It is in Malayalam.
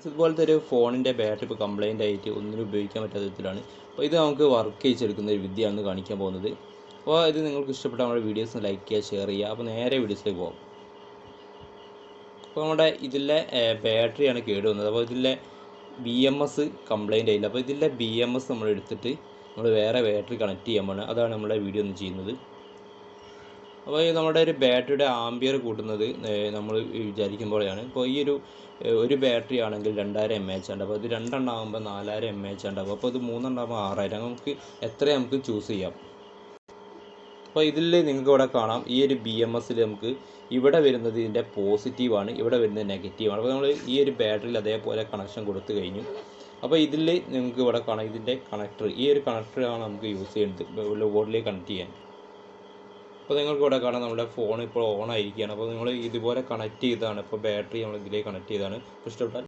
ഇതുപോലത്തെ ഒരു ഫോണിൻ്റെ ബാറ്ററി ഇപ്പോൾ കംപ്ലൈൻ്റ് ആയിട്ട് ഒന്നിനും ഉപയോഗിക്കാൻ പറ്റാത്ത വിധത്തിലാണ്. അപ്പോൾ ഇത് നമുക്ക് വർക്ക് ചെയ്യിച്ചെടുക്കുന്ന ഒരു വിദ്യയാണ് കാണിക്കാൻ പോകുന്നത്. അപ്പോൾ ഇത് നിങ്ങൾക്ക് ഇഷ്ടപ്പെട്ട നമ്മുടെ വീഡിയോസ് ലൈക്ക് ചെയ്യുക, ഷെയർ ചെയ്യുക. അപ്പോൾ നേരെ വീഡിയോസിലേക്ക് പോകാം. അപ്പോൾ നമ്മുടെ ഇതിലെ ബാറ്ററിയാണ് കേടുവന്നത്. അപ്പോൾ ഇതിലെ BMS കംപ്ലൈൻ്റ് ആയില്ല. അപ്പോൾ ഇതിലെ BMS നമ്മൾ എടുത്തിട്ട് നമ്മൾ വേറെ ബാറ്ററി കണക്ട് ചെയ്യാൻ പോകണം. അതാണ് നമ്മുടെ വീഡിയോ ഒന്ന് ചെയ്യുന്നത്. അപ്പോൾ ഈ നമ്മുടെ ഒരു ബാറ്ററിയുടെ ആംബിയർ കൂട്ടുന്നത് നമ്മൾ വിചാരിക്കുമ്പോഴാണ്. ഇപ്പോൾ ഈ ഒരു ബാറ്ററി ആണെങ്കിൽ 2000 mAh ഉണ്ട്. അപ്പോൾ ഇത് 2 ആകുമ്പോൾ 4000 mAh ഉണ്ടാകും. അപ്പോൾ ഇത് 3 ആകുമ്പോൾ 6000. നമുക്ക് നമുക്ക് ചൂസ് ചെയ്യാം. അപ്പോൾ ഇതിൽ നിങ്ങൾക്ക് ഇവിടെ കാണാം, ഈ ഒരു BMSൽ നമുക്ക് ഇവിടെ വരുന്നത് ഇതിൻ്റെ പോസിറ്റീവാണ്, ഇവിടെ വരുന്നത് നെഗറ്റീവാണ്. അപ്പോൾ നമ്മൾ ഈ ഒരു ബാറ്ററിയിൽ അതേപോലെ കണക്ഷൻ കൊടുത്തു കഴിഞ്ഞു. അപ്പോൾ ഇതിൽ നിങ്ങൾക്ക് ഇവിടെ കാണാം ഇതിൻ്റെ കണക്ടർ, ഈ ഒരു കണക്ടറാണ് നമുക്ക് യൂസ് ചെയ്യുന്നത് ബോർഡിലേക്ക് കണക്ട് ചെയ്യാൻ. അപ്പോൾ നിങ്ങൾക്ക് ഇവിടെ കാണാം നമ്മുടെ ഫോൺ ഇപ്പോൾ ഓൺ ആയിരിക്കുകയാണ്. അപ്പോൾ നിങ്ങൾ ഇതുപോലെ കണക്ട് ചെയ്തതാണ്. ഇപ്പോൾ ബാറ്ററി നമ്മൾ ഇതിലേക്ക് കണക്ട് ചെയ്താണ്. ഇഷ്ടപ്പെട്ടാൽ